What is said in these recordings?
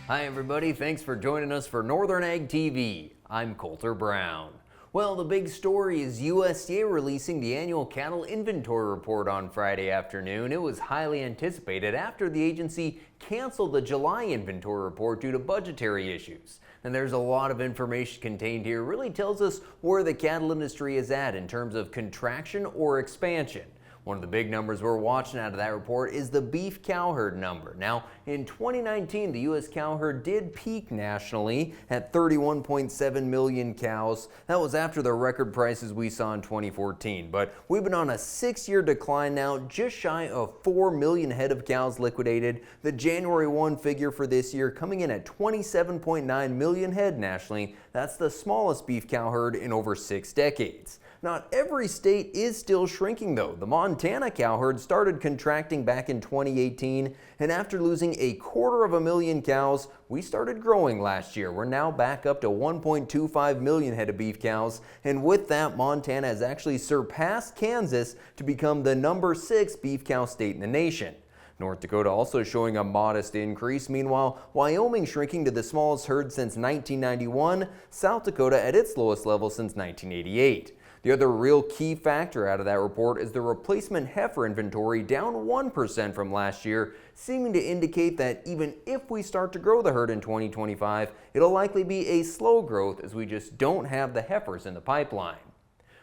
Hi everybody, thanks for joining us for Northern Ag TV. I'm Coulter Brown. Well, the big story is USDA releasing the annual cattle inventory report on Friday afternoon. It was highly anticipated after the agency canceled the July inventory report due to budgetary issues. And there's a lot of information contained here. It really tells us where the cattle industry is at in terms of contraction or expansion. One of the big numbers we're watching out of that report is the beef cow herd number. Now, in 2019, the U.S. cow herd did peak nationally at 31.7 million cows. That was after the record prices we saw in 2014. But we've been on a 6-year decline now, just shy of 4 million head of cows liquidated. The January 1 figure for this year coming in at 27.9 million head nationally. That's the smallest beef cow herd in over 6 decades. Not every state is still shrinking though. The Montana cow herd started contracting back in 2018, and after losing 250,000 cows, we started growing last year. We're now back up to 1.25 million head of beef cows, and with that, Montana has actually surpassed Kansas to become the number 6 beef cow state in the nation. North Dakota also showing a modest increase. Meanwhile, Wyoming shrinking to the smallest herd since 1991, South Dakota at its lowest level since 1988. The other real key factor out of that report is the replacement heifer inventory down 1% from last year, seeming to indicate that even if we start to grow the herd in 2025, it'll likely be a slow growth as we just don't have the heifers in the pipeline.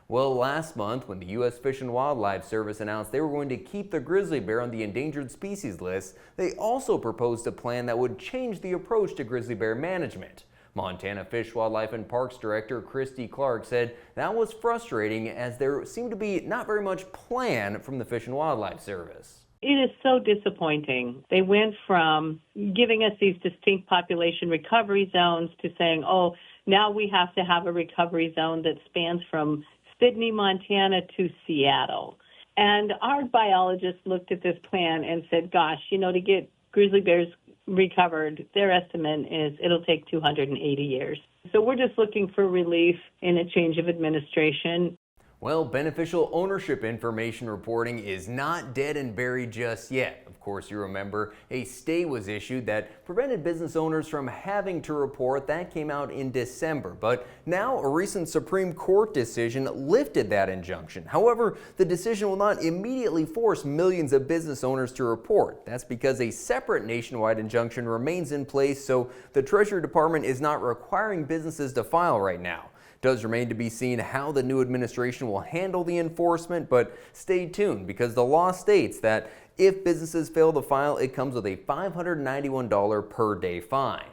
Well, last month when the U.S. Fish and Wildlife Service announced they were going to keep the grizzly bear on the endangered species list, they also proposed a plan that would change the approach to grizzly bear management. Montana Fish, Wildlife and Parks Director Christy Clark said that was frustrating as there seemed to be not very much plan from the Fish and Wildlife Service. It is so disappointing. They went from giving us these distinct population recovery zones to saying, oh, now we have to have a recovery zone that spans from Sydney, Montana to Seattle. And our biologists looked at this plan and said, gosh, to get grizzly bears recovered, their estimate is it'll take 280 years. So we're just looking for relief in a change of administration. Well, beneficial ownership information reporting is not dead and buried just yet. Of course, you remember a stay was issued that prevented business owners from having to report. That came out in December. But now a recent Supreme Court decision lifted that injunction. However, the decision will not immediately force millions of business owners to report. That's because a separate nationwide injunction remains in place, so the Treasury Department is not requiring businesses to file right now. It does remain to be seen how the new administration will handle the enforcement, but stay tuned because the law states that if businesses fail to file, it comes with a $591 per day fine.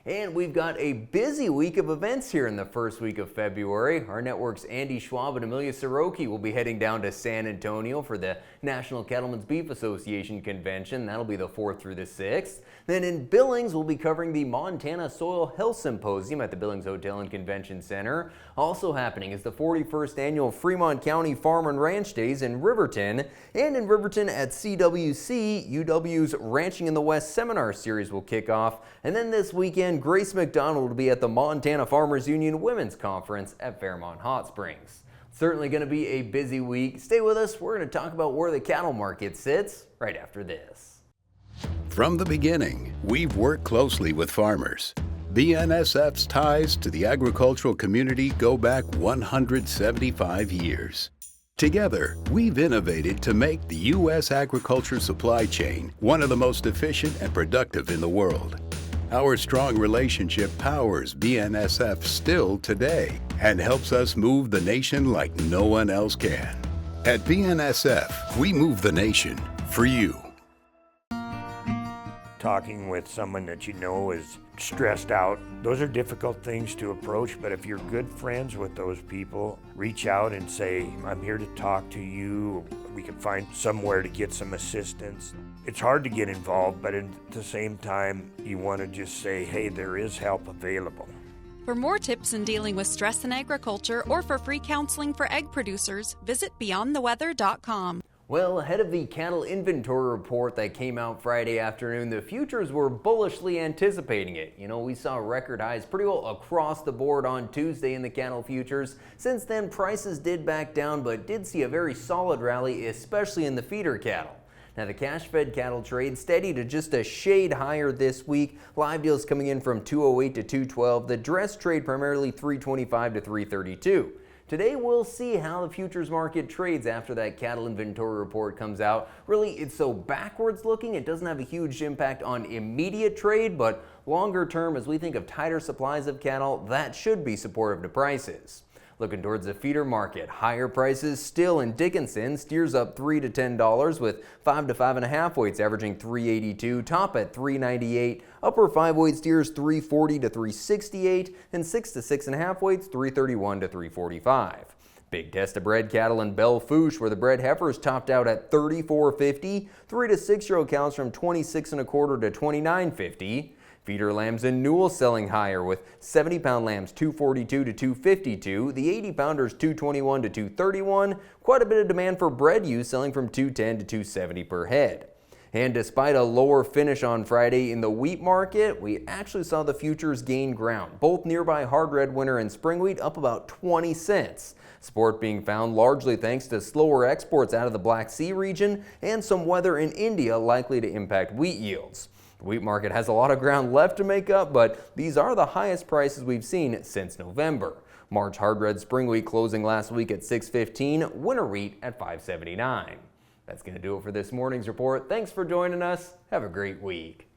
And we've got a busy week of events here in the first week of February. Our network's Andy Schwab and Amelia Soroki will be heading down to San Antonio for the National Cattlemen's Beef Association Convention. That'll be the 4th through the 6th. Then in Billings, we'll be covering the Montana Soil Health Symposium at the Billings Hotel and Convention Center. Also happening is the 41st Annual Fremont County Farm and Ranch Days in Riverton. And in Riverton at CWC, UW's Ranching in the West Seminar Series will kick off. And then this weekend, Grace McDonald will be at the Montana Farmers Union Women's Conference at Fairmont Hot Springs. Certainly going to be a busy week. Stay with us. We're going to talk about where the cattle market sits right after this. From the beginning, we've worked closely with farmers. BNSF's ties to the agricultural community go back 175 years. Together, we've innovated to make the U.S. agriculture supply chain one of the most efficient and productive in the world. Our strong relationship powers BNSF still today and helps us move the nation like no one else can. At BNSF, we move the nation for you. Talking with someone that you know is stressed out, those are difficult things to approach, but if you're good friends with those people, reach out and say, I'm here to talk to you. We can find somewhere to get some assistance. It's hard to get involved, but at the same time, you want to just say, hey, there is help available. For more tips in dealing with stress in agriculture or for free counseling for egg producers, visit beyondtheweather.com. Well, ahead of the cattle inventory report that came out Friday afternoon, the futures were bullishly anticipating it. We saw record highs pretty well across the board on Tuesday in the cattle futures. Since then, prices did back down, but did see a very solid rally, especially in the feeder cattle. Now the cash-fed cattle trade steady to just a shade higher this week. Live deals coming in from 208 to 212. The dress trade primarily 325 to 332. Today we'll see how the futures market trades after that cattle inventory report comes out. Really, it's so backwards looking, it doesn't have a huge impact on immediate trade, but longer term, as we think of tighter supplies of cattle, that should be supportive to prices. Looking towards the feeder market, higher prices still in Dickinson. Steers up $3 to $10 with 5 to 5.5 weights averaging $3.82, top at $3.98. Upper 5 weight steers $3.40 to $3.68, and 6 to 6.5 weights $3.31 to $3.45. Big test of bred cattle in Belle Fourche, where the bred heifers topped out at $34.50. 3 to 6-year-old cows from $26.25 to $29.50. Feeder lambs in Newell selling higher with 70-pound lambs $242 to $252, the 80-pounders $221 to $231. Quite a bit of demand for bred ewes selling from $210 to $270 per head. And despite a lower finish on Friday in the wheat market, we actually saw the futures gain ground. Both nearby hard red winter and spring wheat up about 20 cents. Support being found largely thanks to slower exports out of the Black Sea region and some weather in India likely to impact wheat yields. The wheat market has a lot of ground left to make up, but these are the highest prices we've seen since November. March hard red spring wheat closing last week at $6.15, winter wheat at $5.79. That's going to do it for this morning's report. Thanks for joining us. Have a great week.